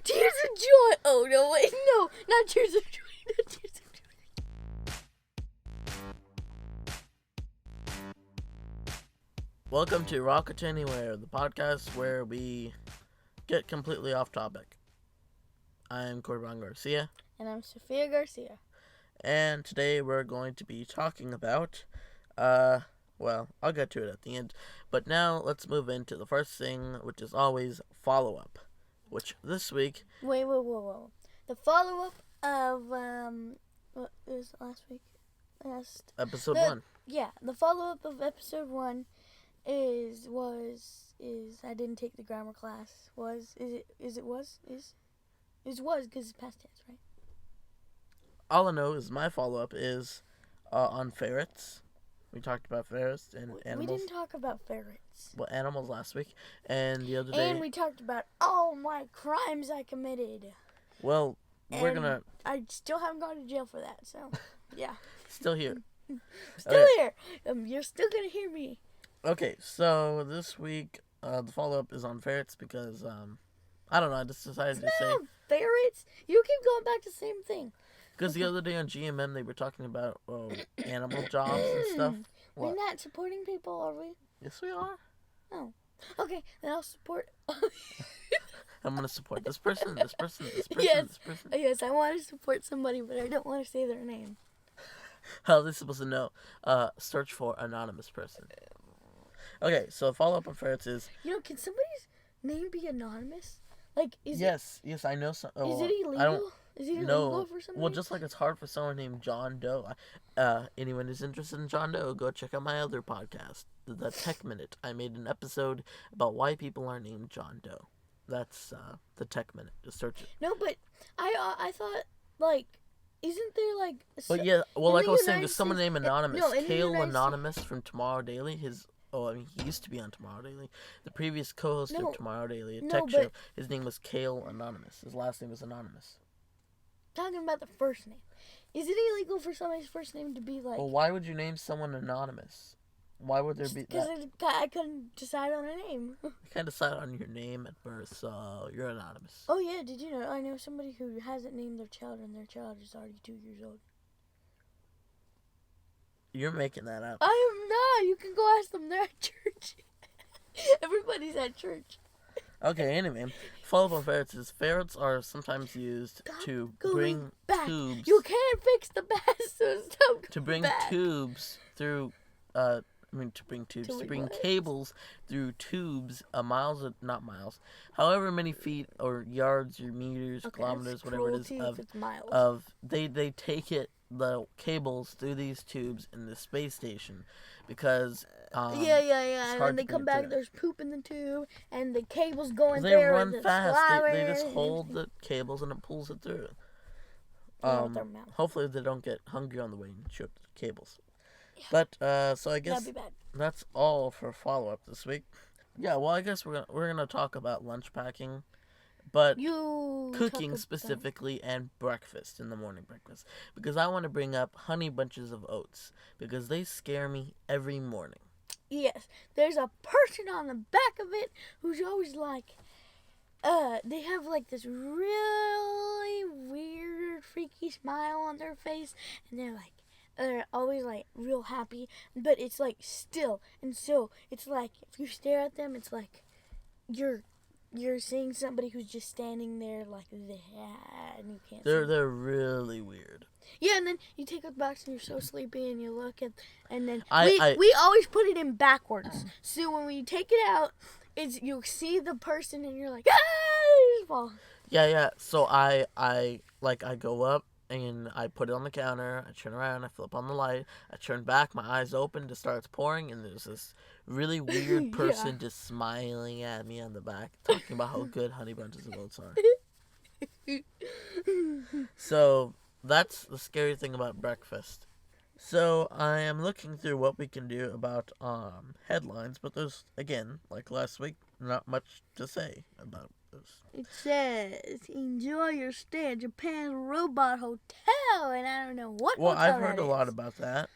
Tears of Joy. Oh, no, wait, no. Not Tears of Joy. Not Tears of Joy. Welcome to Rocket Anywhere, the podcast where we get completely off topic. I'm Corban Garcia. And I'm Sofia Garcia. And today we're going to be talking about, well, I'll get to it at the end. But now let's move into the first thing, which is always follow-up. Which this week... Wait. The follow-up of, what was last week? Episode 1. Yeah, the follow-up of episode 1 is, I didn't take the grammar class, was because it's past tense, right? All I know is my follow-up is on ferrets. We talked about ferrets and animals. We didn't talk about ferrets. Well, animals last week. And the other day... And we talked about all my crimes I committed. Well, we're gonna... I still haven't gone to jail for that, so, yeah. Still here. Still here. You're still gonna hear me. Okay, so this week, the follow-up is on ferrets because, I don't know, I just decided to say... ferrets? You keep going back to the same thing. Because the other day on GMM, they were talking about animal jobs and stuff. What? We're not supporting people, are we? Yes, we are. Oh. Okay, then I'll support... I'm going to support this person, this person, this person, Yes. this person. Yes, I want to support somebody, but I don't want to say their name. How are they supposed to know? Search for anonymous person. Okay, so follow-up on ferrets is... Can somebody's name be anonymous? Like, Yes, I know some... Is it illegal? Is it illegal for somebody? Well, just like it's hard for someone named John Doe. Anyone who's interested in John Doe, go check out my other podcast, The Tech Minute. I made an episode about why people are named John Doe. That's The Tech Minute. Just search it. No, but I thought, like, isn't there, like... But yeah, well, like I was saying, there's someone named Anonymous. No, Kale Anonymous from Tomorrow Daily. He used to be on Tomorrow Daily. The previous co-host of Tomorrow Daily, a tech show, his name was Kale Anonymous. His last name was Anonymous. Talking about the first name. Is it illegal for somebody's first name to be like... Well, why would you name someone anonymous? Why would there be that? Because I couldn't decide on a name. You can't decide on your name at birth, so you're anonymous. Oh yeah, did you know? I know somebody who hasn't named their child and their child is already 2 years old. You're making that up. I am not. You can go ask them. They're at church. Everybody's at church. Okay, anyway, follow-up on ferrets is ferrets are sometimes used to bring tubes. You can't fix the past, so stop to bring back. tubes through, to bring cables through tubes, not miles, however many feet or yards or meters, kilometers, whatever it is, they take the cables through these tubes in the space station because and then they come back, there's poop in the tube and the cables going they there run and fast. They just hold the cables and it pulls it through. Hopefully they don't get hungry on the way and chew up the cables. Yeah. But so I guess that's all for follow-up this week. Yeah, well I guess we're gonna talk about lunch packing, but cooking specifically and breakfast in the morning breakfast, because I want to bring up Honey Bunches of Oats because they scare me every morning. Yes, there's a person on the back of it who's always like, they have like this really weird, freaky smile on their face, and they're always like real happy, but it's like still, and so it's like if you stare at them, it's like you're seeing somebody who's just standing there like that, and you can't. They're really weird. Yeah, and then you take the box and you're so sleepy, and you look at, and then we always put it in backwards. So when we take it out, you see the person, and you're like, ah! Yeah. So I go up and I put it on the counter. I turn around, I flip on the light, I turn back, my eyes open, it starts pouring, and there's this really weird person just smiling at me on the back, talking about how good Honey Bunches of Oats are. So that's the scary thing about breakfast. So I am looking through what we can do about headlines, but there's, again, like last week, not much to say about this. It says, enjoy your stay at Japan's Robot Hotel, and I don't know what hotel I've heard that a lot is. about that.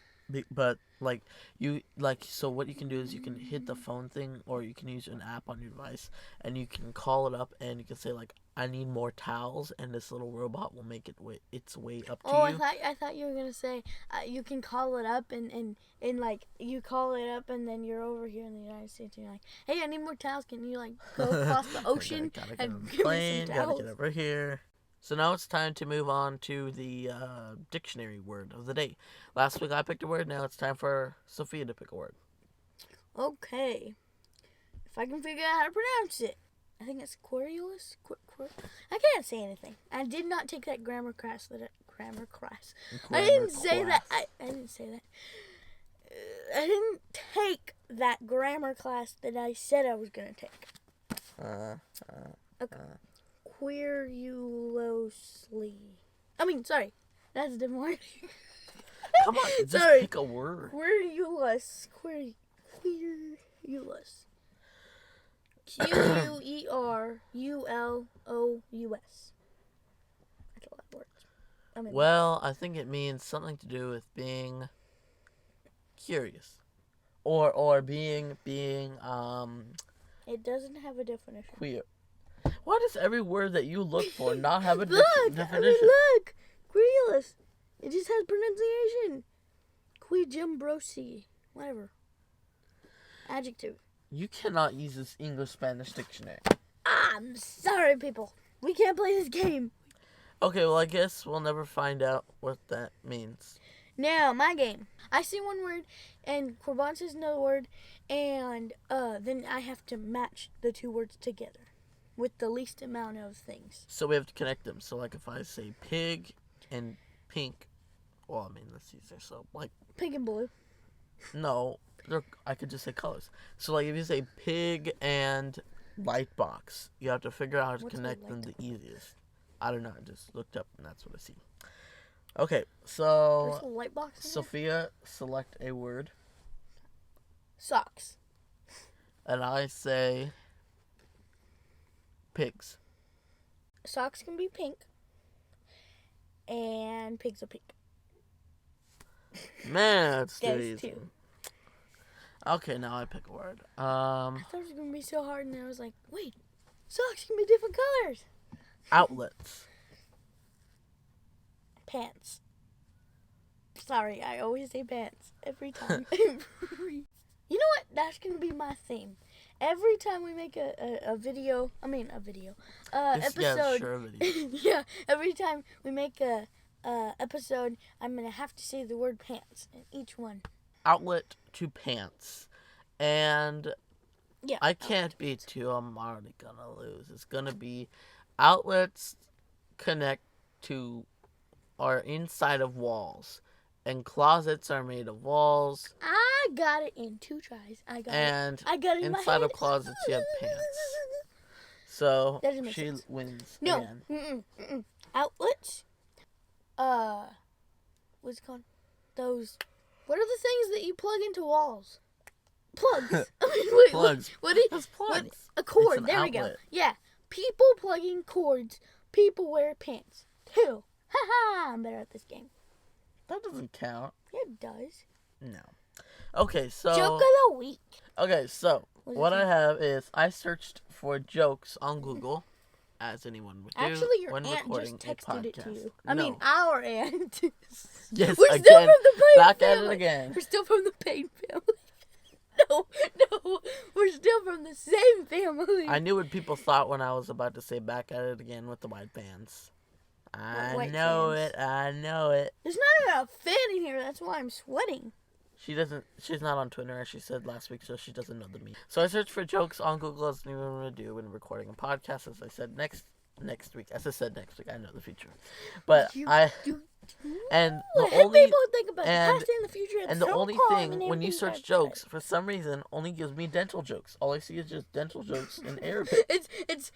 But like you like so what you can do is you can hit the phone thing, or you can use an app on your device, and you can call it up, and you can say like, I need more towels, and this little robot will make its way up to you. I thought you were gonna say you can call it up and like you call it up, and then you're over here in the United States and you're like, hey, I need more towels. Can you like go across the ocean gotta get and on the give plane, me some gotta towels? get over here. So now it's time to move on to the dictionary word of the day. Last week I picked a word. Now it's time for Sophia to pick a word. Okay, if I can figure out how to pronounce it. I think it's querulous. I can't say anything. I did not take that grammar class. I didn't say that. I didn't say that. I didn't take that grammar class that I said I was gonna take. Okay. Querulously. Sorry. That's a different word. Come on, just pick a word. Querulous. Querulous. Queurulous. That's a lot of words. Well, I think it means something to do with being curious. Or being It doesn't have a definition. queer. Why does every word that you look for not have a definition? Look! Querulous. It just has pronunciation. Quijumbrosi. Whatever. Adjective. You cannot use this English-Spanish dictionary. I'm sorry, people. We can't play this game. Okay, well, I guess we'll never find out what that means. Now, my game. I see one word, and Corban says another word, and then I have to match the two words together with the least amount of things. So we have to connect them. So, like, if I say pig and pink, well, that's easier. So, like... Pink and blue. No, I could just say colors. So, like, if you say pig and light box, you have to figure out how to connect them the easiest. I don't know. I just looked up, and that's what I see. Okay, so... There's a light box in Sophia, select a word. Socks. And I say... pigs. Socks can be pink. And pigs are pink. Man, that's too There's easy. two. Okay, now I pick a word. I thought it was going to be so hard, and then I was like, wait, socks can be different colors. Outlets. Pants. Sorry, I always say pants. Every time. You know what? That's going to be my theme. Every time we make a video, episode. Yeah, sure, a video. Yeah, every time we make a episode, I'm going to have to say the word pants in each one. Outlet to pants. And yeah, I can't beat two. I'm already going to lose. It's going to be outlets connect to or inside of walls. And closets are made of walls. I got it in 2 tries. I got it in my inside head. of closets you have pants. So she sense. wins No. again. Outlets. What's it called? Those. What are the things that you plug into walls? Plugs. Wait, plugs. What do you? That's plugs. A cord. It's an There outlet. we go. Yeah. People plugging cords. People wear pants. 2. Ha ha! I'm better at this game. That doesn't count. Yeah, it does. No. Okay, so... Joke of the week. Okay, so what I have is I searched for jokes on Google, as anyone would do. Actually, your when aunt recording just texted it to you. No. Our aunt. Yes, We're again. still from the Payne Back family. at it again. We're still from the Payne family. No, we're still from the same family. I knew what people thought when I was about to say back at it again with the white pants. I know it. There's not even a fan in here. That's why I'm sweating. She's not on Twitter, as she said last week, so she doesn't know the meme. So I searched for jokes on Google, as anyone would do when recording a podcast, as I said next week. As I said next week, I know the future. But and the only people think about the past and the future. And the only thing when you search jokes, for some reason, only gives me dental jokes. All I see is just dental jokes in Arabic. It's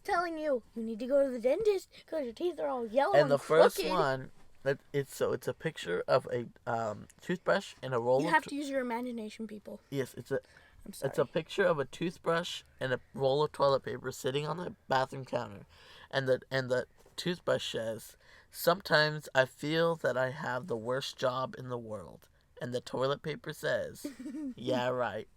telling you need to go to the dentist because your teeth are all yellow and the crooked. first one, it's a picture of a toothbrush and a roll. You have to use your imagination, people. Yes, I'm sorry. it's a picture of a toothbrush and a roll of toilet paper sitting on the bathroom counter, and the toothbrush says, Sometimes I feel that I have the worst job in the world. And the toilet paper says, yeah, right.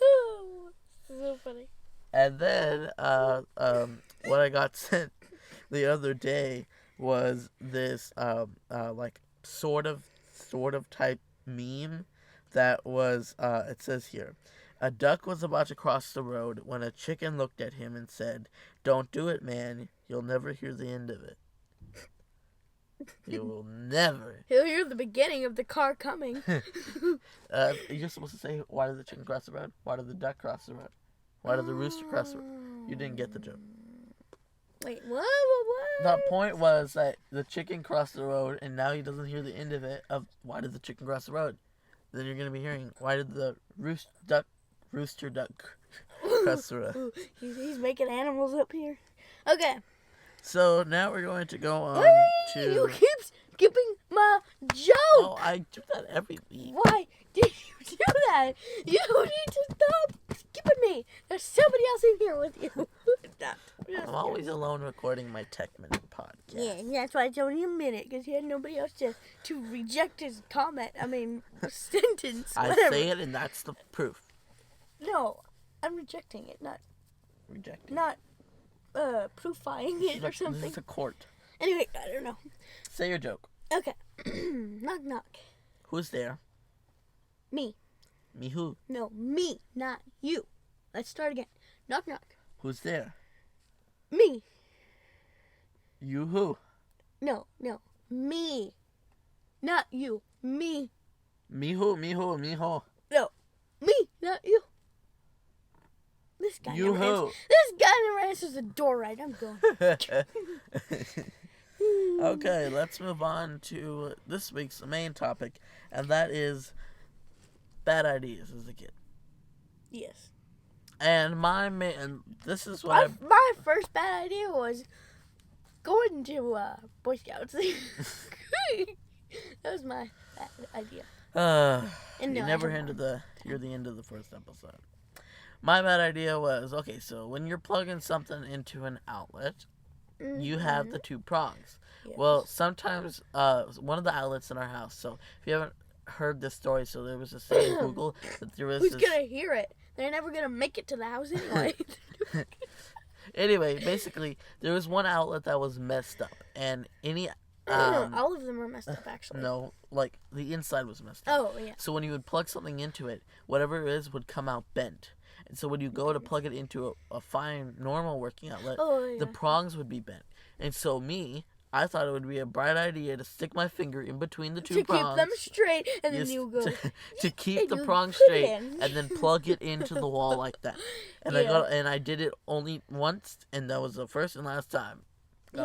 Oh, so funny. And then what I got sent the other day was this like sort of type meme that was it says here, a duck was about to cross the road when a chicken looked at him and said, "Don't do it, man. You'll never hear the end of it." You will never. He'll hear the beginning of the car coming. You're supposed to say, why did the chicken cross the road? Why did the duck cross the road? Why did the rooster cross the road? You didn't get the joke. Wait, what? The point was that the chicken crossed the road, and now he doesn't hear the end of it, of why did the chicken cross the road? Then you're going to be hearing, why did the rooster duck cross the road? He's making animals up here. Okay. So now we're going to go on to... You keep skipping my joke! Oh, I do that every week. Why did you do that? You need to stop skipping me. There's somebody else in here with you. I'm always alone recording my Tech Minute podcast. Yeah, and that's why it's only a minute, because he had nobody else to reject his comment. I mean, sentence, whatever. I say it, and that's the proof. No, I'm rejecting it, not... Rejecting. Not, proofing it or something. This is a court. Anyway, I don't know. Say your joke. Okay. Knock, knock. Who's there? Me. Me who? No, me, not you. Let's start again. Knock, knock. Who's there? Me. You who? No, me. Not you. Me. Me who? Me who? Me who? No, me, not you. This guy You never who? answers. This guy never answers the door right. I'm going. Okay, let's move on to this week's main topic, and that is bad ideas as a kid. Yes. And this is what my first bad idea was going to Boy Scouts. That was my bad idea. You never you're the end of the first episode. My bad idea was, okay, so when you're plugging something into an outlet, you have the two prongs. Yes. Well, sometimes one of the outlets in our house, so if you haven't heard this story, so there was a thing in Google that there was Who's gonna hear it? They're never gonna make it to the house anyway. Anyway, basically, there was one outlet that was messed up, and any... all of them are messed up, actually. No, like, the inside was messed up. Oh, yeah. So when you would plug something into it, whatever it is would come out bent. And so when you go to plug it into a fine, normal working outlet, the prongs would be bent. And so I thought it would be a bright idea to stick my finger in between the two prongs. To keep them straight, and then you go... To keep the prongs straight, and then plug it into the wall like that. And I did it only once, and that was the first and last time. He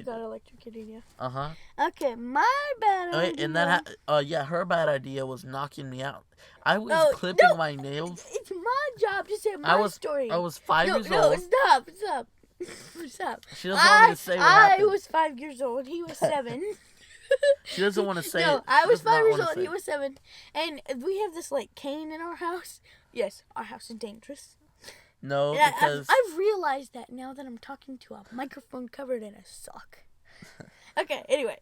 got electrocuted, yeah. Uh-huh. Okay, my bad idea. And her bad idea was knocking me out. I was clipping my nails. It's my job to say my story. I was 5 years old. Stop. Stop. She doesn't want me to say what happened. I was 5 years old. He was 7. She doesn't want to say it. No, I was 5 years old. He was 7. And we have this, cane in our house. Yes, our house is dangerous. No, because... I've realized that now that I'm talking to a microphone covered in a sock. Okay, anyway.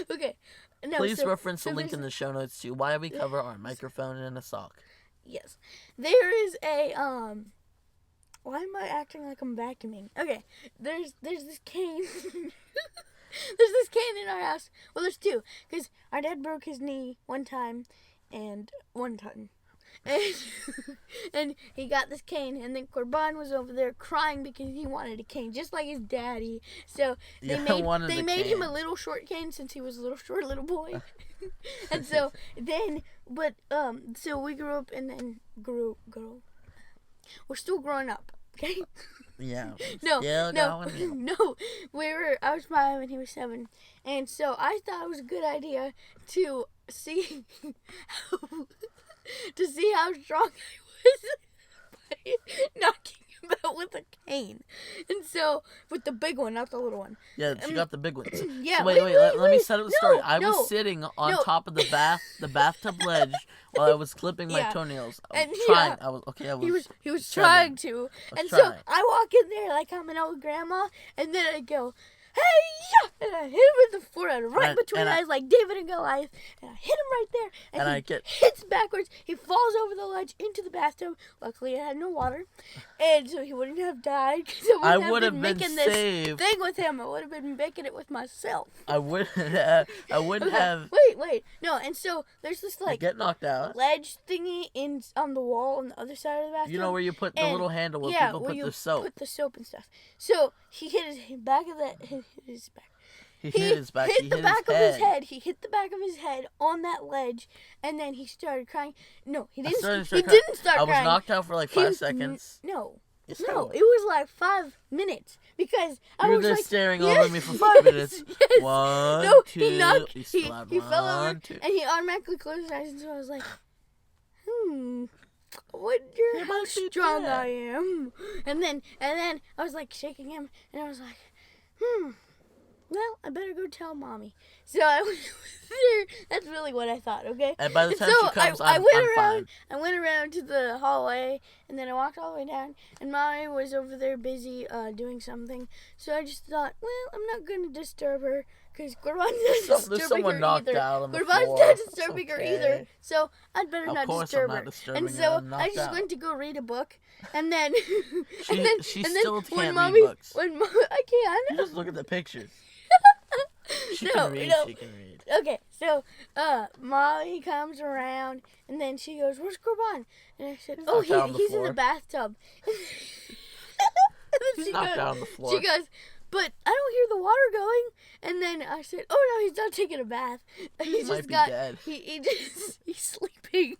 Okay. No, Please reference the link in the show notes to why we cover our microphone in a sock. Yes. There is a, why am I acting like I'm vacuuming? Okay, there's this cane. There's this cane in our house. Well, there's two, because our dad broke his knee one time. And he got this cane, and then Corban was over there crying because he wanted a cane, just like his daddy. So they made him a little short cane since he was a little short little boy. And so so we grew up and then grew. We're still growing up, okay? Yeah. No. I was 5 and he was 7, and so I thought it was a good idea to see how strong I was by knocking him but with a cane. And so, with the big one, not the little one. Yeah, she got the big ones. Yeah. So wait. Let me set up the story. I was sitting on top of the bathtub ledge while I was clipping my toenails. I was trying. He was trying to. So I walk in there like I'm an old grandma, and then I go, hey, yeah! And I hit him in the forehead, right between the eyes, like David and Goliath. And I hit him right there. And he hits backwards. He falls over the ledge into the bathtub. Luckily, it had no water. And so he wouldn't have died. Because I would have been making saved. This thing with him. I would have been making it with myself. I wouldn't have. Wait. No, and so there's this, like, get knocked out. Ledge thingy on the wall on the other side of the bathtub. You know where you put the little handle where people put the soap. Put the soap and stuff. So he hit his back of that. He hit his back. He hit the back of his head. He hit the back of his head on that ledge, and then he started crying. No, he didn't. He didn't start crying. I was knocked out for like 5 seconds. No, it was like 5 minutes because I was just like staring over me for 5 minutes. Yes. One, no, two. He knocked. He fell over, and he automatically closed his eyes, and so I was like, wonder how strong I am. And then I was like shaking him, and I was like, well, I better go tell Mommy. So I went there. That's really what I thought, okay? And by the time she comes, I'm fine. I went around to the hallway, and then I walked all the way down, and Mommy was over there busy doing something. So I just thought, well, I'm not going to disturb her, because Gurban's not disturbing her either. Gurban's not disturbing her either, so I'd better not disturb her. And so I just went to go read a book, and then she still can't read books. I can. You just look at the pictures. She can read. Okay, so Mommy comes around, and then she goes, "Where's Gurban?" And I said, "Oh, he's in the bathtub." And then He's knocked out on the floor. She goes, "But I don't hear the water going." And then I said, "Oh no, he's not taking a bath. He's just dead. He's sleeping."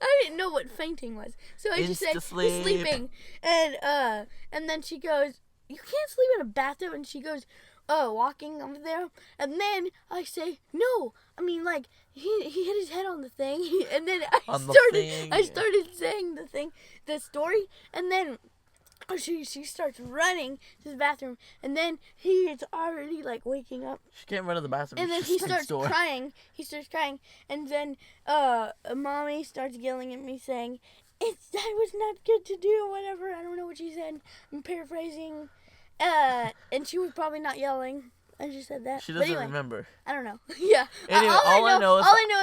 I didn't know what fainting was, so I just said he's sleeping. And then she goes, "You can't sleep in a bathtub." And she goes, walking over there. And then I say, "No, I mean, like, he hit his head on the thing." And then I started saying the story. And then she starts running to the bathroom. And then he's already, like, waking up. She can't run to the bathroom. And then he starts crying. And then Mommy starts yelling at me saying, "That was not good to do," whatever. I don't know what she said. I'm paraphrasing. And she was probably not yelling. I just said that. She doesn't remember. I don't know. Yeah. Anyway, all I know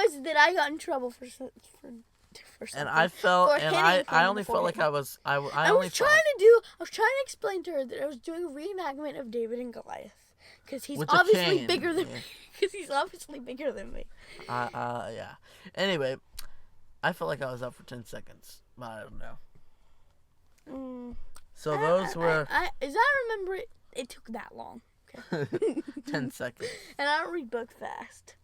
is that I got in trouble for something. And I only felt like I was trying to explain to her that I was doing a reenactment of David and Goliath. Because he's obviously bigger than me. Because he's obviously bigger than me. Yeah. Anyway, I felt like I was up for 10 seconds. But I don't know. So those were... As I remember it, it took that long. Okay. 10 seconds. And I don't read books fast.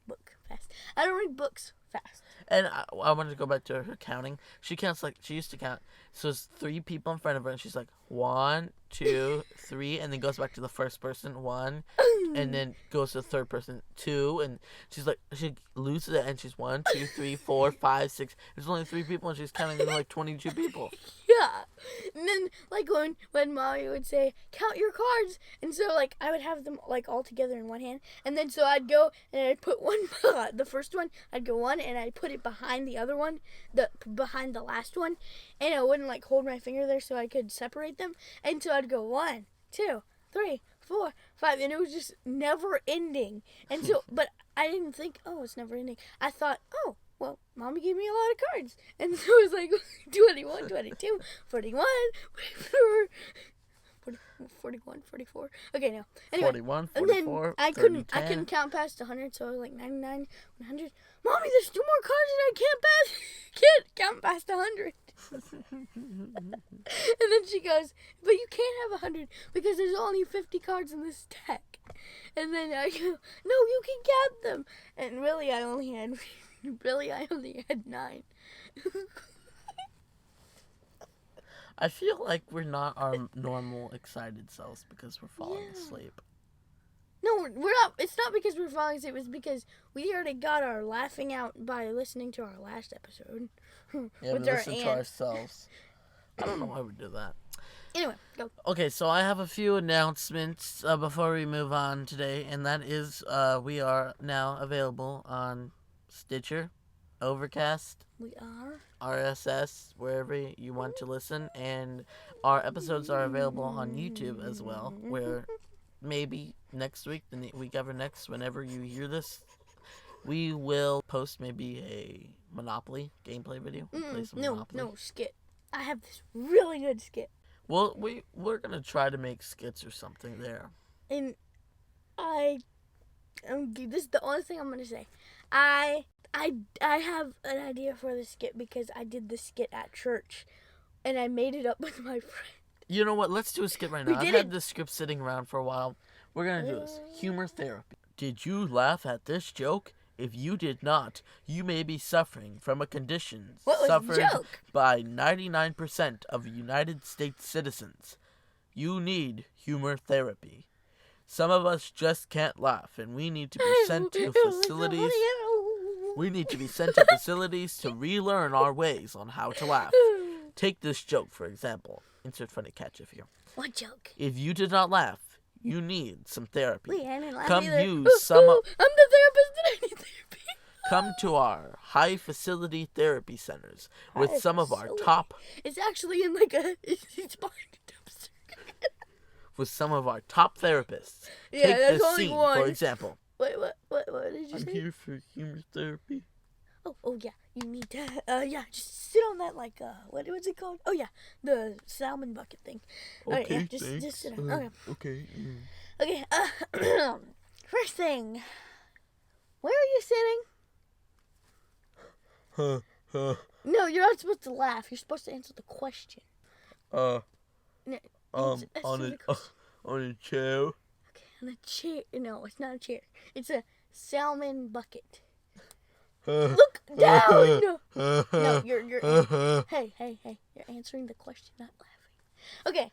I don't read books fast. And I wanted to go back to her counting. She counts like... She used to count. So it's 3 people in front of her. And she's like, 1, 2, 3. And then goes back to the first person, 1. And then goes to the third person, 2. And she's like... She loses it. And she's 1, 2, 3, 4, 5, 6. There's only 3 people. And she's counting like 22 people. Yeah. And then, like, when Mommy would say, "Count your cards." And so, like, I would have them, like, all together in one hand. And then so I'd go and I'd put one... the first one, I'd go 1. And I'd put it behind the other one. Behind the last one. And I wouldn't, like, hold my finger there so I could separate them. And so I'd go 1, 2, 3, 4, 5. And it was just never ending. And so, but I didn't think, oh, it's never ending. I thought, oh, well, Mommy gave me a lot of cards. And so it was like 21, 22, 41, 41, 44. Okay, no. Anyway, 41, 44, and then I couldn't count past 100, so I was like 99, 100. Mommy, there's 2 more cards and I can't count past 100. And then she goes, "But you can't have 100 because there's only 50 cards in this deck." And then I go, "No, you can count them." And really, I only had 9. I feel like we're not our normal excited selves because we're falling asleep. No, we're not. It's not because we're falling asleep. It's because we already got our laughing out by listening to our last episode. Yeah, we listened to ourselves. I don't know why we do that. Anyway, go. Okay, so I have a few announcements before we move on today, and that is we are now available on Stitcher, Overcast. We are. RSS, wherever you want to listen, and our episodes are available on YouTube as well, where maybe next week, the week after next, whenever you hear this, we will post maybe a Monopoly gameplay video. No, skit. I have this really good skit. Well, we're gonna try to make skits or something there. And this is the only thing I'm gonna say. I have an idea for the skit because I did the skit at church, and I made it up with my friend. You know what? Let's do a skit right now. I've had this script sitting around for a while. We're gonna do this. Humor therapy. Did you laugh at this joke? If you did not, you may be suffering from a condition suffered by 99% of United States citizens. You need humor therapy. Some of us just can't laugh, and we need to be sent to facilities. We need to be sent to facilities to relearn our ways on how to laugh. Take this joke, for example. Insert funny catch if here. What joke? If you did not laugh, you need some therapy. Wait, I didn't laugh Come either. use some. I'm the therapist and I need therapy. Come to our high facility therapy centers with some of our top. It's actually in like a. It's behind a dumpster. With some of our top therapists. Yeah, Take there's this only scene, one. for example. Wait, what did you say? I'm here for humor therapy. Oh yeah, you need to. Just sit on that what's it called? Oh yeah, the salmon bucket thing. Okay, right, yeah, thanks. just sit down. Okay. Okay. Okay. First thing, where are you sitting? No, you're not supposed to laugh. You're supposed to answer the question. On a chair. Okay, on a chair. No, it's not a chair. It's a salmon bucket. Look down. No, you're. Hey, you're answering the question, not laughing. Okay,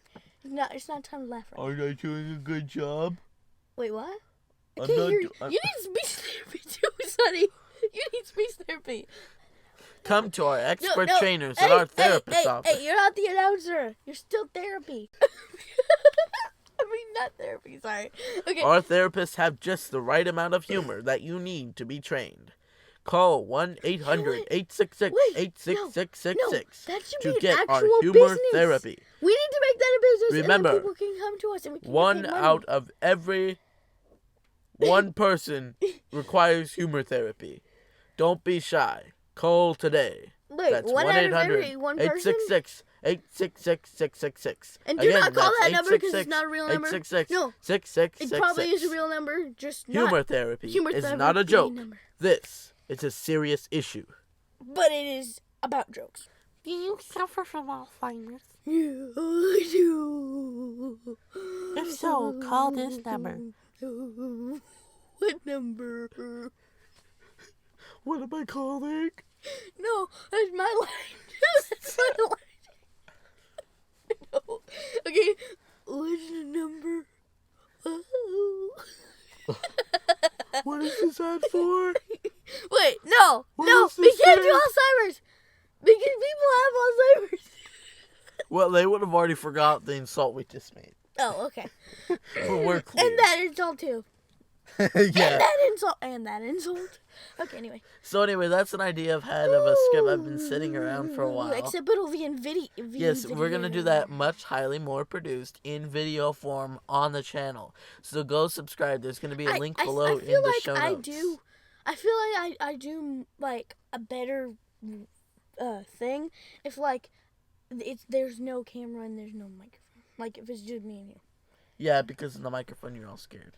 it's not time to laugh right now. Aren't I doing a good job? Wait, what? I I'm can't not hear do- you. You need speech therapy too, Sonny. You need speech therapy. Come to our expert No. trainers Hey, at our therapist's office. Hey, you're not the announcer. You're still therapy. I mean, not therapy, sorry. Okay. Our therapists have just the right amount of humor that you need to be trained. Call 1-800-866-86666 to get our actual humor business. therapy. We need to make that a business. Remember, and then people can come to us and we can one get money. out of every one person requires humor therapy. Don't be shy. Call today. Wait, That's 1 out of every one person? 866-866-666. And do not call that number because it's not a real number. 866 No, 6666. it probably is a real number, just not Humor therapy humor is therapy not a joke. number. This is a serious issue. But it is about jokes. Do you suffer from Alzheimer's? Yeah, I do. If so, call this number. What number? What am I calling? No, that's my line. That's my line. No. Okay, what's the number? What is this ad for? Wait, no, What no, is we this can't do ad? Alzheimer's because people have Alzheimer's. Well, they would have already forgot the insult we just made. Oh, okay. But we're clear. And that insult too. Yeah. And that insult. Okay, anyway. So anyway, that's an idea I've had of a script I've been sitting around for a while. Except it'll be in video. Yes, we're going to do that much highly more produced in video form on the channel. So go subscribe. There's going to be a link below in the show notes. I feel like I do like a better thing if like there's no camera and there's no microphone. Like if it's just me and you. Yeah, because in the microphone you're all scared.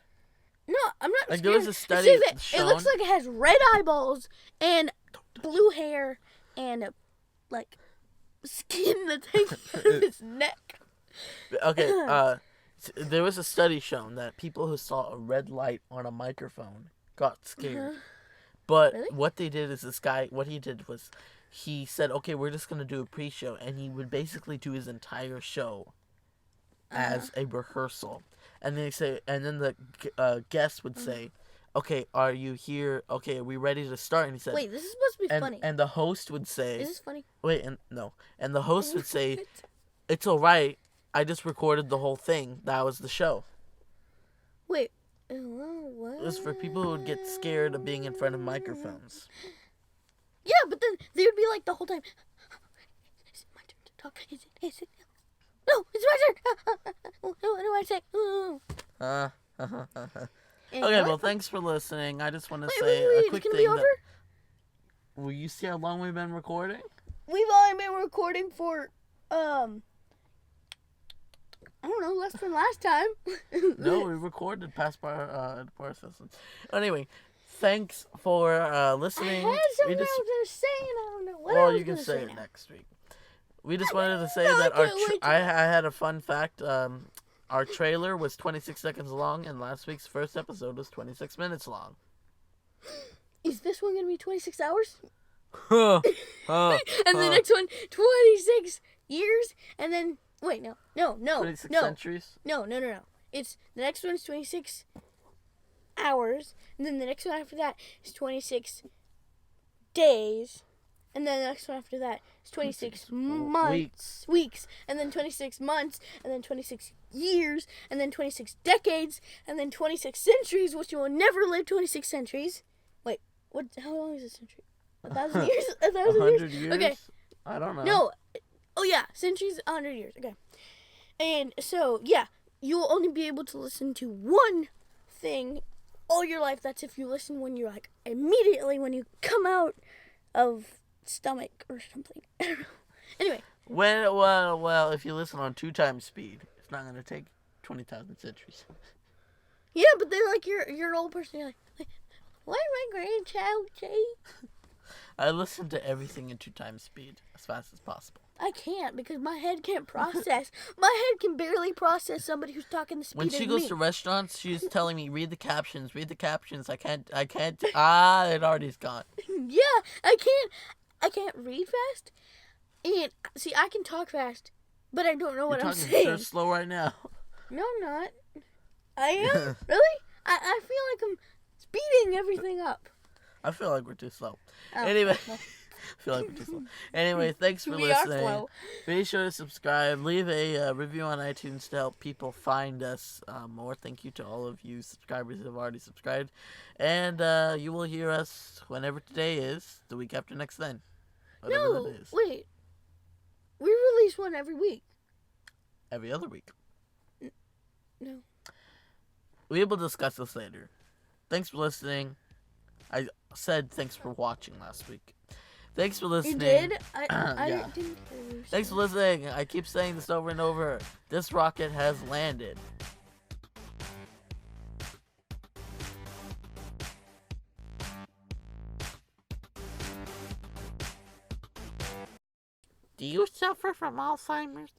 No, I'm not Like scared. there was a study It shown. looks like it has red eyeballs and blue hair and like skin that's hanging out of his neck. Okay, there was a study shown that people who saw a red light on a microphone got scared. But Really? what they did is what he did was he said, okay, we're just going to do a pre-show. And he would basically do his entire show as a rehearsal. And then the guest would say, okay, are you here? Okay, are we ready to start? And he said, Wait, this is supposed to be funny. And the host would say, Is this funny? wait, and the host would say, It's alright. I just recorded the whole thing. That was the show. Wait. What? It was for people who would get scared of being in front of microphones. Yeah, but then they would be like the whole time. Is it my turn to talk? Is it? No, it's my turn. What do I say? Okay, well, thanks for listening. I just want to say a quick Can thing. It be over? Will you see how long we've been recording? We've only been recording for, I don't know, less than last time. No, we recorded past bar system. Anyway, thanks for listening. I had something I was going to say, and I don't know what I was you can say it now. next week. We just wanted to say that I had a fun fact. Our trailer was 26 seconds long, and last week's first episode was 26 minutes long. Is this one going to be 26 hours? And the next one, 26 years, and then, wait, no. 26 centuries? No. It's, the next one's 26 hours, and then the next one after that is 26 days, and then the next one after that is 26 weeks, and then 26 months, and then 26 years, and then 26 decades, and then 26 centuries, which you will never live 26 centuries. Wait, what? How long is a century? 1,000 years? 100 years? Okay. I don't know. No. Oh, yeah. Centuries, 100 years. Okay. And so, yeah, you will only be able to listen to one thing all your life. That's if you listen when you're like immediately when you come out of stomach or something. I don't know. Anyway. Well, if you listen on 2 times speed, it's not going to take 20,000 centuries. Yeah, but they're like you're an old person. You're like what my grandchild say? I listen to everything in 2 times speed as fast as possible. I can't because my head can't process. My head can barely process somebody who's talking the speed When she of goes me. to restaurants, she's telling me, read the captions. I can't. It already's gone. Yeah, I can't read fast. And see, I can talk fast, but I don't know what You're I'm talking saying. so slow right now. No, I'm not. I am? Really? I feel like I'm speeding everything up. I feel like we're too slow. Oh, Anyway. well. I feel like we're too slow. Anyway, thanks for We listening. are slow. Be sure to subscribe. Leave a review on iTunes to help people find us more. Thank you to all of you subscribers who have already subscribed. And you will hear us whenever today is, the week after next then. Whatever No, that is. wait. We release one every week. Every other week. No. We will discuss this later. Thanks for listening. I said thanks for watching last week. Thanks for listening. You did? I Yeah. didn't hear you. Thanks for listening. I keep saying this over and over. This rocket has landed. Do you suffer from Alzheimer's?